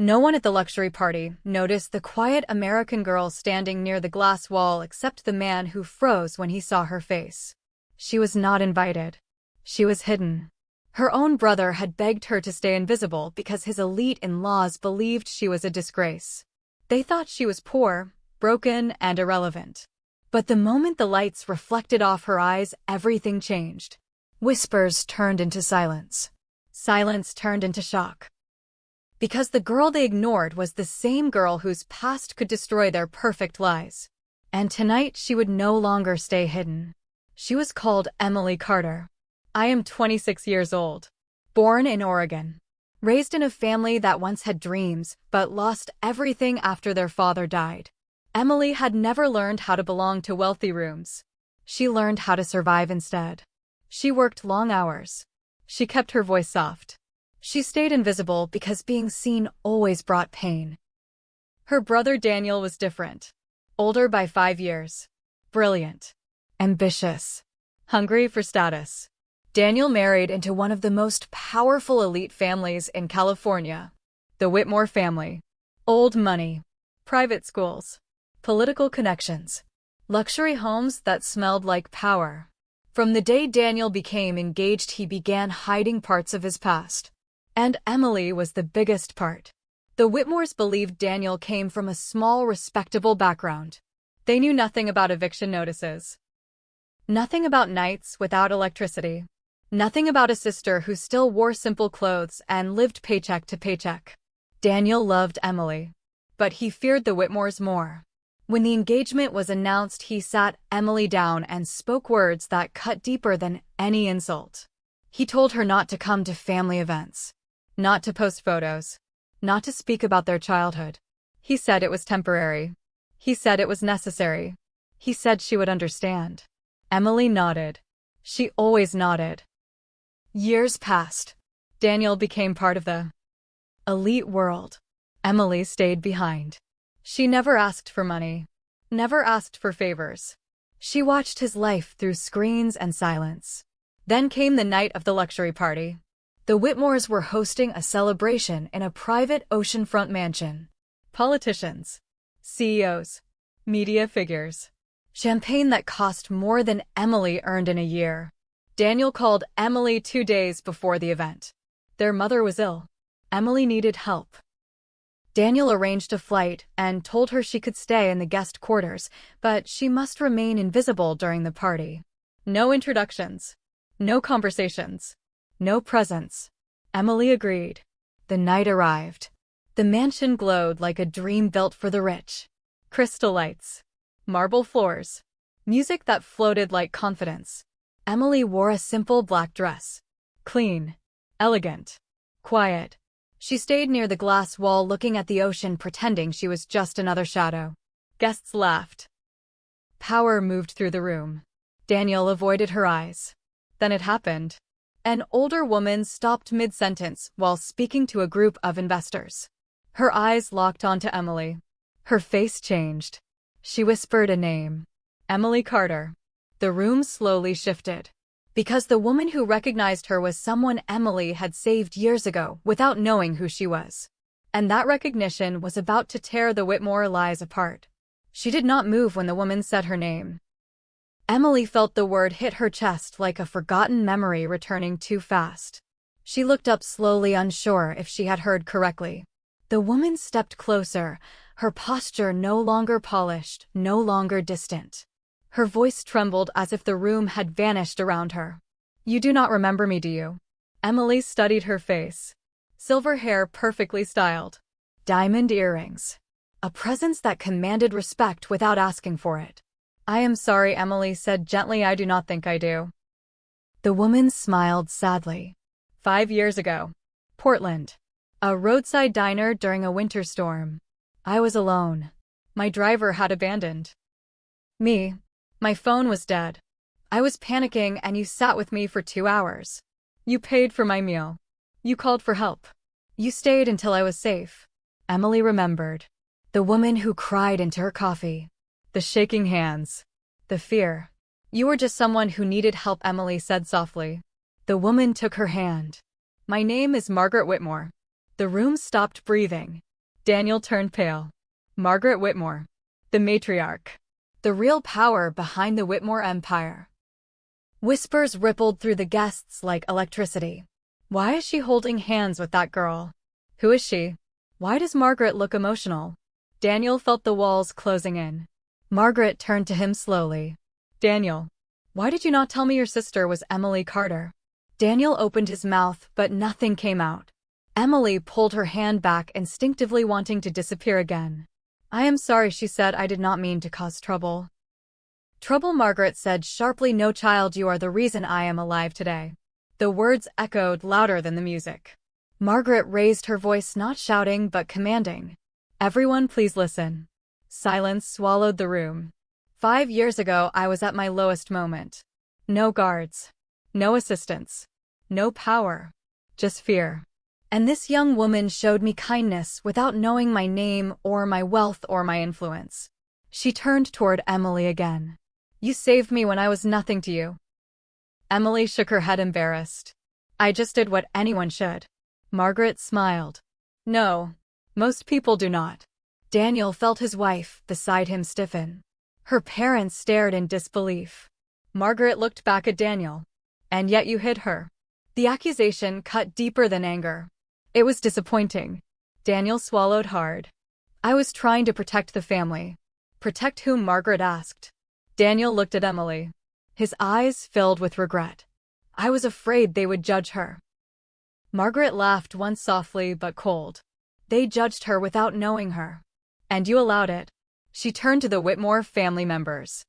No one at the luxury party noticed the quiet American girl standing near the glass wall except the man who froze when he saw her face. She was not invited. She was hidden. Her own brother had begged her to stay invisible because his elite in-laws believed she was a disgrace. They thought she was poor, broken, and irrelevant. But the moment the lights reflected off her eyes, everything changed. Whispers turned into silence. Silence turned into shock. Because the girl they ignored was the same girl whose past could destroy their perfect lies. And tonight she would no longer stay hidden. She was called Emily Carter. I am 26 years old. Born in Oregon. Raised in a family that once had dreams, but lost everything after their father died. Emily had never learned how to belong to wealthy rooms. She learned how to survive instead. She worked long hours. She kept her voice soft. She stayed invisible because being seen always brought pain. Her brother Daniel was different. Older by 5 years. Brilliant. Ambitious. Hungry for status. Daniel married into one of the most powerful elite families in California. The Whitmore family. Old money. Private schools. Political connections. Luxury homes that smelled like power. From the day Daniel became engaged, he began hiding parts of his past. And Emily was the biggest part. The Whitmores believed Daniel came from a small, respectable background. They knew nothing about eviction notices. Nothing about nights without electricity. Nothing about a sister who still wore simple clothes and lived paycheck to paycheck. Daniel loved Emily. But he feared the Whitmores more. When the engagement was announced, he sat Emily down and spoke words that cut deeper than any insult. He told her not to come to family events. Not to post photos. Not to speak about their childhood. He said it was temporary. He said it was necessary. He said she would understand. Emily nodded. She always nodded. Years passed. Daniel became part of the elite world. Emily stayed behind. She never asked for money. Never asked for favors. She watched his life through screens and silence. Then came the night of the luxury party. The Whitmores were hosting a celebration in a private oceanfront mansion. Politicians. CEOs. Media figures. Champagne that cost more than Emily earned in a year. Daniel called Emily 2 days before the event. Their mother was ill. Emily needed help. Daniel arranged a flight and told her she could stay in the guest quarters, but she must remain invisible during the party. No introductions. No conversations. No presents. Emily agreed. The night arrived. The mansion glowed like a dream built for the rich. Crystal lights. Marble floors. Music that floated like confidence. Emily wore a simple black dress. Clean. Elegant. Quiet. She stayed near the glass wall looking at the ocean, pretending she was just another shadow. Guests laughed. Power moved through the room. Daniel avoided her eyes. Then it happened. An older woman stopped mid-sentence while speaking to a group of investors. Her eyes locked onto Emily. Her face changed. She whispered a name. Emily Carter. The room slowly shifted. Because the woman who recognized her was someone Emily had saved years ago without knowing who she was. And that recognition was about to tear the Whitmore lies apart. She did not move when the woman said her name. Emily felt the word hit her chest like a forgotten memory returning too fast. She looked up slowly, unsure if she had heard correctly. The woman stepped closer, her posture no longer polished, no longer distant. Her voice trembled as if the room had vanished around her. You do not remember me, do you? Emily studied her face. Silver hair perfectly styled. Diamond earrings. A presence that commanded respect without asking for it. I am sorry, Emily said gently. I do not think I do. The woman smiled sadly. 5 years ago. Portland. A roadside diner during a winter storm. I was alone. My driver had abandoned me. My phone was dead. I was panicking and you sat with me for 2 hours. You paid for my meal. You called for help. You stayed until I was safe. Emily remembered. The woman who cried into her coffee. The shaking hands. The fear. You were just someone who needed help, Emily said softly. The woman took her hand. My name is Margaret Whitmore. The room stopped breathing. Daniel turned pale. Margaret Whitmore. The matriarch. The real power behind the Whitmore empire. Whispers rippled through the guests like electricity. Why is she holding hands with that girl? Who is she? Why does Margaret look emotional? Daniel felt the walls closing in. Margaret turned to him slowly. Daniel, why did you not tell me your sister was Emily Carter? Daniel opened his mouth, but nothing came out. Emily pulled her hand back, instinctively wanting to disappear again. I am sorry, she said. I did not mean to cause trouble. Trouble, Margaret said sharply. No, child, you are the reason I am alive today. The words echoed louder than the music. Margaret raised her voice, not shouting but commanding. Everyone, please listen. Silence swallowed the room. 5 years ago, I was at my lowest moment. No guards. No assistants. No power. Just fear. And this young woman showed me kindness without knowing my name or my wealth or my influence. She turned toward Emily again. You saved me when I was nothing to you. Emily shook her head, embarrassed. I just did what anyone should. Margaret smiled. No, most people do not. Daniel felt his wife beside him stiffen. Her parents stared in disbelief. Margaret looked back at Daniel. And yet you hid her. The accusation cut deeper than anger. It was disappointing. Daniel swallowed hard. I was trying to protect the family. Protect whom? Margaret asked. Daniel looked at Emily. His eyes filled with regret. I was afraid they would judge her. Margaret laughed, once softly but cold. They judged her without knowing her. And you allowed it. She turned to the Whitmore family members.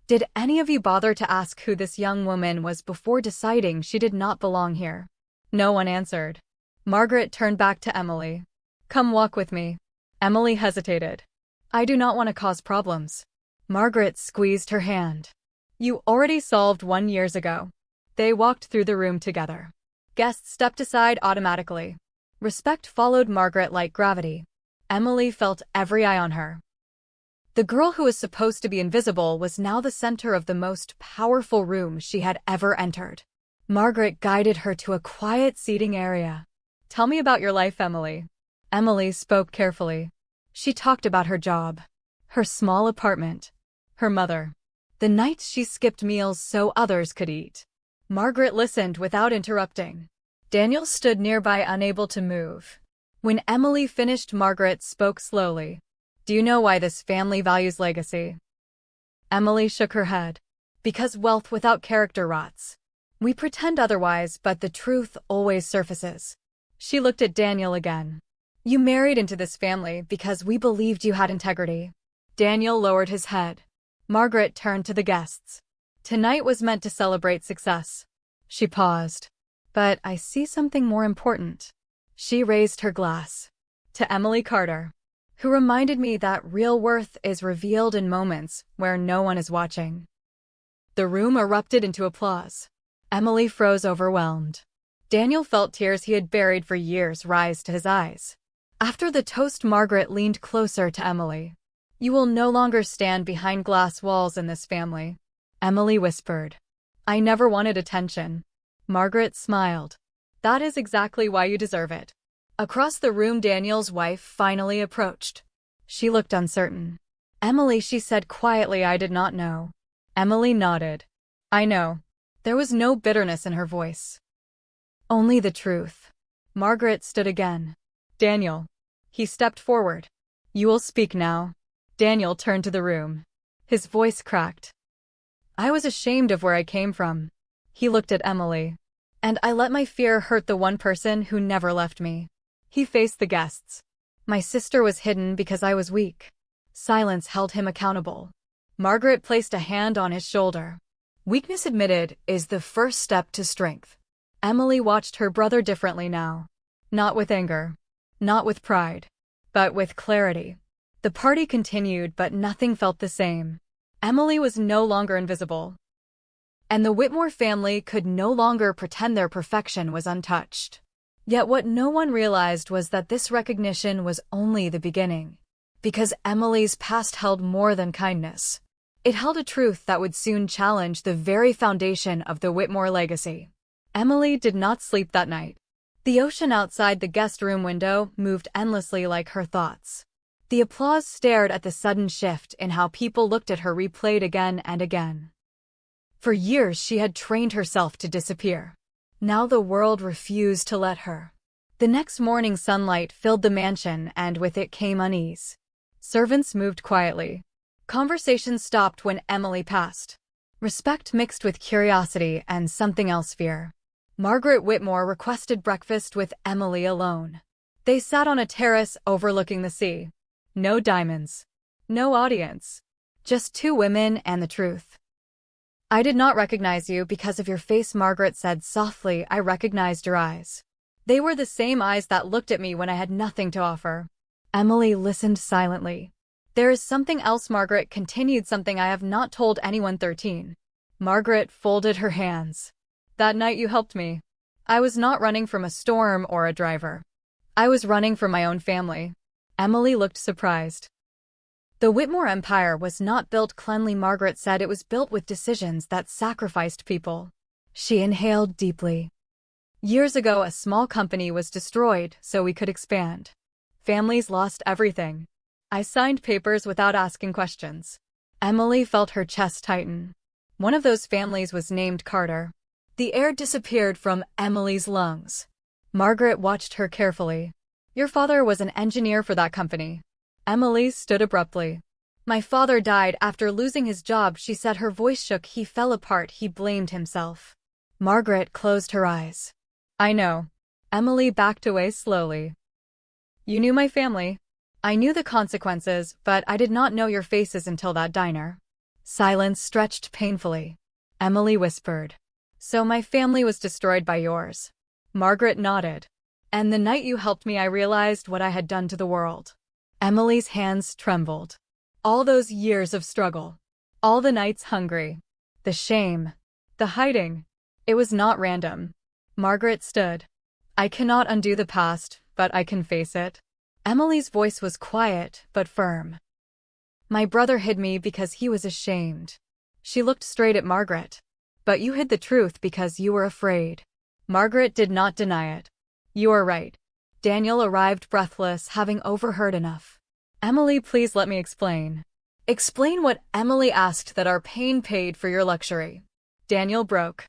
Did any of you bother to ask who this young woman was before deciding she did not belong here? No one answered. Margaret turned back to Emily. Come walk with me. Emily hesitated. I do not want to cause problems. Margaret squeezed her hand. You already solved one years ago. They walked through the room together. Guests stepped aside automatically. Respect followed Margaret like gravity. Emily felt every eye on her. The girl who was supposed to be invisible was now the center of the most powerful room she had ever entered. Margaret guided her to a quiet seating area. Tell me about your life, Emily. Emily spoke carefully. She talked about her job, her small apartment, her mother, the nights she skipped meals so others could eat. Margaret listened without interrupting. Daniel stood nearby, unable to move. When Emily finished, Margaret spoke slowly. Do you know why this family values legacy? Emily shook her head. Because wealth without character rots. We pretend otherwise, but the truth always surfaces. She looked at Daniel again. You married into this family because we believed you had integrity. Daniel lowered his head. Margaret turned to the guests. Tonight was meant to celebrate success. She paused. But I see something more important. She raised her glass. To Emily Carter, who reminded me that real worth is revealed in moments where no one is watching. The room erupted into applause. Emily froze, overwhelmed. Daniel felt tears he had buried for years rise to his eyes. After the toast, Margaret leaned closer to Emily. You will no longer stand behind glass walls in this family. Emily whispered. I never wanted attention. Margaret smiled. That is exactly why you deserve it. Across the room, Daniel's wife finally approached. She looked uncertain. Emily, she said quietly. I did not know. Emily nodded. I know. There was no bitterness in her voice. Only the truth. Margaret stood again. Daniel. He stepped forward. You will speak now. Daniel turned to the room. His voice cracked. I was ashamed of where I came from. He looked at Emily. And I let my fear hurt the one person who never left me. He faced the guests. My sister was hidden because I was weak. Silence held him accountable. Margaret placed a hand on his shoulder. Weakness admitted is the first step to strength. Emily watched her brother differently now. Not with anger. Not with pride. But with clarity. The party continued, but nothing felt the same. Emily was no longer invisible. And the Whitmore family could no longer pretend their perfection was untouched. Yet what no one realized was that this recognition was only the beginning. Because Emily's past held more than kindness. It held a truth that would soon challenge the very foundation of the Whitmore legacy. Emily did not sleep that night. The ocean outside the guest room window moved endlessly like her thoughts. The applause stared at the sudden shift in how people looked at her replayed again and again. For years she had trained herself to disappear. Now the world refused to let her. The next morning sunlight filled the mansion and with it came unease. Servants moved quietly. Conversations stopped when Emily passed. Respect mixed with curiosity and something else fear. Margaret Whitmore requested breakfast with Emily alone. They sat on a terrace overlooking the sea. No diamonds. No audience. Just two women and the truth. "I did not recognize you because of your face," Margaret said softly. "I recognized your eyes. They were the same eyes that looked at me when I had nothing to offer." Emily listened silently. "There is something else," Margaret continued, "something I have not told anyone." 13. Margaret folded her hands. "That night you helped me. I was not running from a storm or a driver. I was running from my own family." Emily looked surprised. "The Whitmore empire was not built cleanly," Margaret said. "It was built with decisions that sacrificed people." She inhaled deeply. "Years ago, a small company was destroyed so we could expand. Families lost everything. I signed papers without asking questions." Emily felt her chest tighten. One of those families was named Carter. The air disappeared from Emily's lungs. Margaret watched her carefully. "Your father was an engineer for that company." Emily stood abruptly. "My father died after losing his job," she said. Her voice shook. "He fell apart. He blamed himself." Margaret closed her eyes. "I know." Emily backed away slowly. "You knew my family. I knew the consequences, but I did not know your faces until that diner." Silence stretched painfully. Emily whispered, "So my family was destroyed by yours." Margaret nodded. "And the night you helped me, I realized what I had done to the world." Emily's hands trembled. All those years of struggle. All the nights hungry. The shame. The hiding. It was not random. Margaret stood. "I cannot undo the past, but I can face it." Emily's voice was quiet but firm. "My brother hid me because he was ashamed." She looked straight at Margaret. "But you hid the truth because you were afraid." Margaret did not deny it. "You are right." Daniel arrived breathless, having overheard enough. "Emily, please let me explain." "Explain what?" Emily asked. "That our pain paid for your luxury." Daniel broke.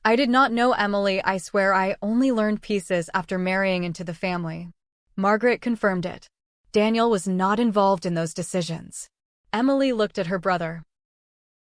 "I did not know, Emily. I swear I only learned pieces after marrying into the family." Margaret confirmed it. Daniel was not involved in those decisions. Emily looked at her brother.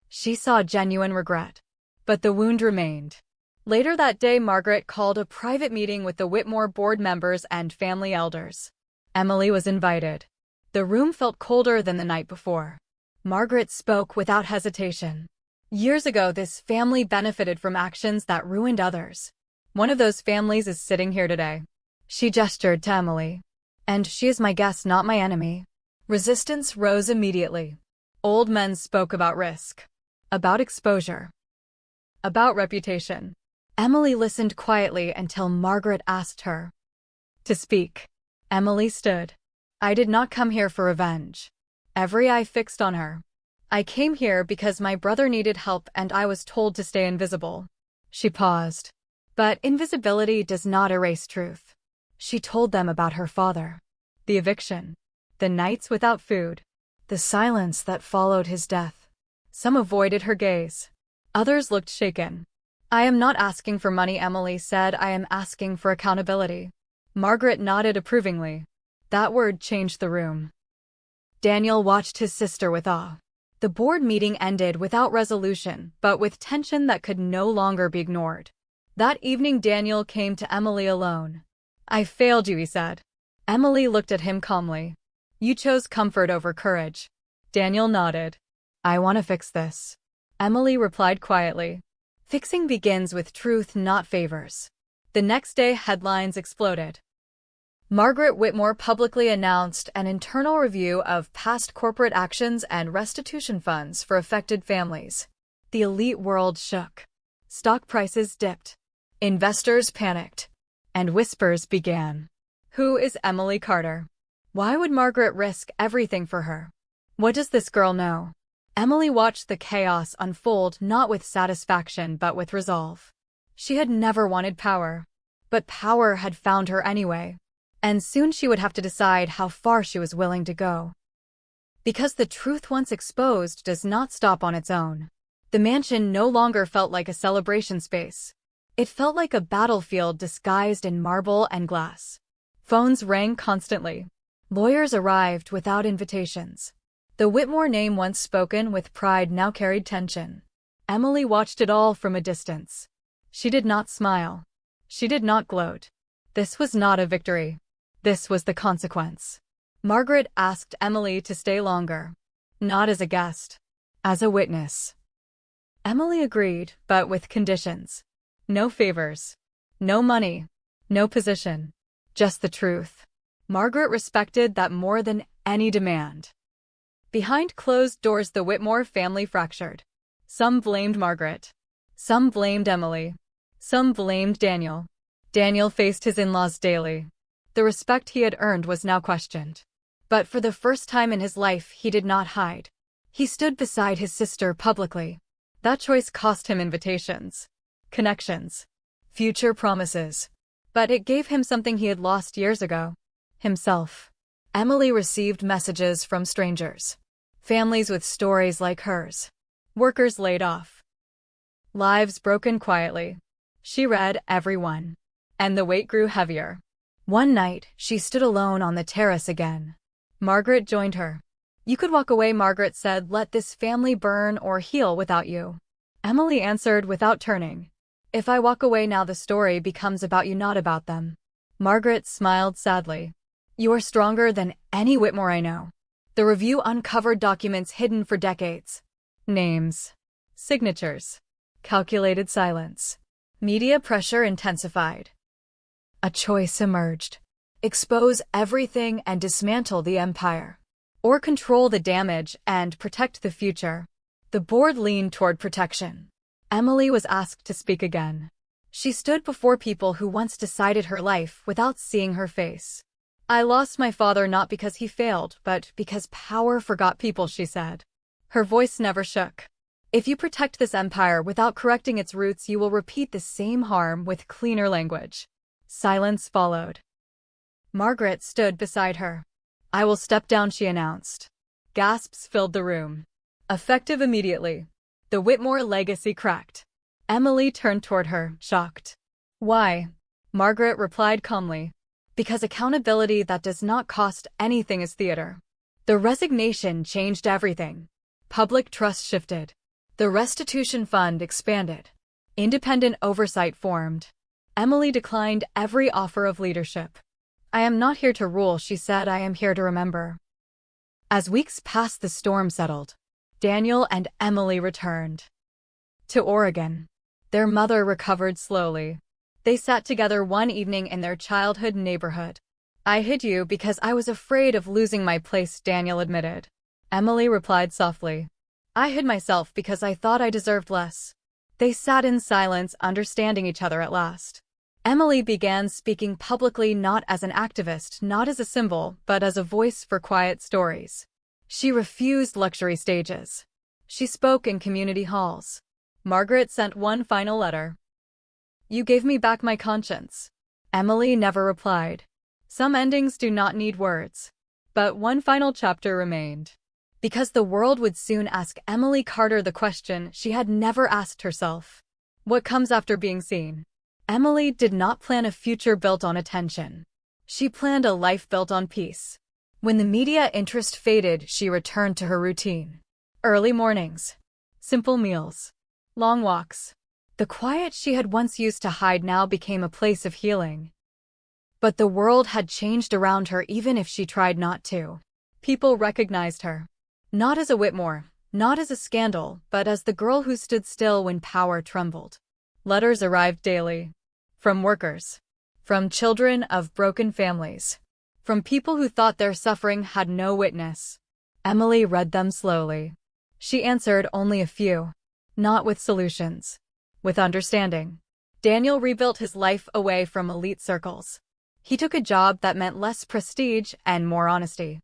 She saw genuine regret. But the wound remained. Later that day, Margaret called a private meeting with the Whitmore board members and family elders. Emily was invited. The room felt colder than the night before. Margaret spoke without hesitation. "Years ago, this family benefited from actions that ruined others. One of those families is sitting here today." She gestured to Emily. "And she is my guest, not my enemy." Resistance rose immediately. Old men spoke about risk. About exposure. About reputation. Emily listened quietly until Margaret asked her to speak. Emily stood. "I did not come here for revenge." Every eye fixed on her. "I came here because my brother needed help and I was told to stay invisible." She paused. "But invisibility does not erase truth." She told them about her father. The eviction. The nights without food. The silence that followed his death. Some avoided her gaze. Others looked shaken. "I am not asking for money," Emily said. "I am asking for accountability." Margaret nodded approvingly. That word changed the room. Daniel watched his sister with awe. The board meeting ended without resolution, but with tension that could no longer be ignored. That evening, Daniel came to Emily alone. "I failed you," he said. Emily looked at him calmly. "You chose comfort over courage." Daniel nodded. "I want to fix this." Emily replied quietly. "Fixing begins with truth, not favors." The next day, headlines exploded. Margaret Whitmore publicly announced an internal review of past corporate actions and restitution funds for affected families. The elite world shook. Stock prices dipped. Investors panicked. And whispers began. Who is Emily Carter? Why would Margaret risk everything for her? What does this girl know? Emily watched the chaos unfold, not with satisfaction but with resolve. She had never wanted power. But power had found her anyway, and soon she would have to decide how far she was willing to go. Because the truth once exposed does not stop on its own. The mansion no longer felt like a celebration space. It felt like a battlefield disguised in marble and glass. Phones rang constantly. Lawyers arrived without invitations. The Whitmore name once spoken with pride now carried tension. Emily watched it all from a distance. She did not smile. She did not gloat. This was not a victory. This was the consequence. Margaret asked Emily to stay longer. Not as a guest. As a witness. Emily agreed, but with conditions. No favors. No money. No position. Just the truth. Margaret respected that more than any demand. Behind closed doors, the Whitmore family fractured. Some blamed Margaret. Some blamed Emily. Some blamed Daniel. Daniel faced his in-laws daily. The respect he had earned was now questioned. But for the first time in his life, he did not hide. He stood beside his sister publicly. That choice cost him invitations, connections, future promises. But it gave him something he had lost years ago. Himself. Emily received messages from strangers. Families with stories like hers. Workers laid off. Lives broken quietly. She read every one. And the weight grew heavier. One night, she stood alone on the terrace again. Margaret joined her. You could walk away, Margaret said. Let this family burn or heal without you. Emily answered without turning. If I walk away now, the story becomes about you, not about them. Margaret smiled sadly. You are stronger than any Whitmore I know. The review uncovered documents hidden for decades. Names. Signatures. Calculated silence. Media pressure intensified. A choice emerged. Expose everything and dismantle the empire. Or control the damage and protect the future. The board leaned toward protection. Emily was asked to speak again. She stood before people who once decided her life without seeing her face. I lost my father not because he failed, but because power forgot people, she said. Her voice never shook. If you protect this empire without correcting its roots, you will repeat the same harm with cleaner language. Silence followed. Margaret stood beside her. I will step down, she announced. Gasps filled the room. Effective immediately. The Whitmore legacy cracked. Emily turned toward her, shocked. Why? Margaret replied calmly. Because accountability that does not cost anything is theater. The resignation changed everything. Public trust shifted. The restitution fund expanded. Independent oversight formed. Emily declined every offer of leadership. I am not here to rule, she said. I am here to remember. As weeks passed, the storm settled. Daniel and Emily returned to Oregon. Their mother recovered slowly. They sat together one evening in their childhood neighborhood. I hid you because I was afraid of losing my place, Daniel admitted. Emily replied softly. I hid myself because I thought I deserved less. They sat in silence, understanding each other at last. Emily began speaking publicly, not as an activist, not as a symbol, but as a voice for quiet stories. She refused luxury stages. She spoke in community halls. Margaret sent one final letter. You gave me back my conscience. Emily never replied. Some endings do not need words. But one final chapter remained. Because the world would soon ask Emily Carter the question she had never asked herself. What comes after being seen? Emily did not plan a future built on attention. She planned a life built on peace. When the media interest faded, she returned to her routine. Early mornings. Simple meals. Long walks. The quiet she had once used to hide now became a place of healing. But the world had changed around her even if she tried not to. People recognized her. Not as a Whitmore, not as a scandal, but as the girl who stood still when power trembled. Letters arrived daily. From workers. From children of broken families. From people who thought their suffering had no witness. Emily read them slowly. She answered only a few. Not with solutions. With understanding. Daniel rebuilt his life away from elite circles. He took a job that meant less prestige and more honesty.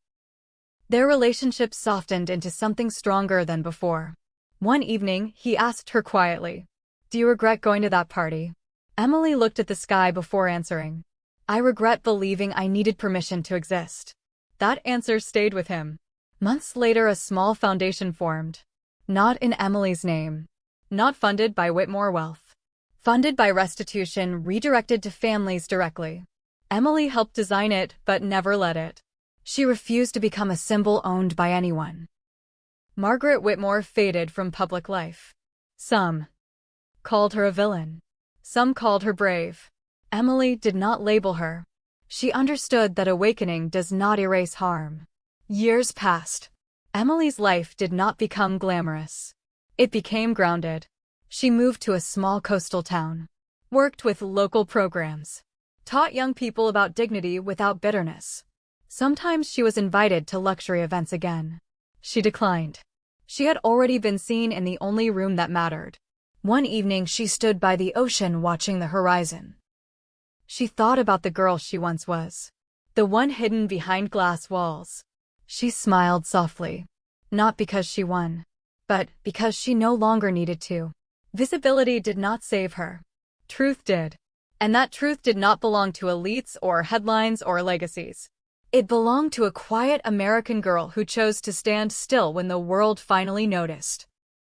Their relationship softened into something stronger than before. One evening, he asked her quietly, Do you regret going to that party? Emily looked at the sky before answering. I regret believing I needed permission to exist. That answer stayed with him. Months later, a small foundation formed. Not in Emily's name. Not funded by Whitmore Wealth. Funded by restitution redirected to families directly. Emily helped design it, but never led it. She refused to become a symbol owned by anyone. Margaret Whitmore faded from public life. Some called her a villain. Some called her brave. Emily did not label her. She understood that awakening does not erase harm. Years passed. Emily's life did not become glamorous. It became grounded. She moved to a small coastal town, worked with local programs, taught young people about dignity without bitterness. Sometimes she was invited to luxury events again. She declined. She had already been seen in the only room that mattered. One evening she stood by the ocean watching the horizon. She thought about the girl she once was, the one hidden behind glass walls. She smiled softly, not because she won, but because she no longer needed to. Visibility did not save her. Truth did. And that truth did not belong to elites or headlines or legacies. It belonged to a quiet American girl who chose to stand still when the world finally noticed.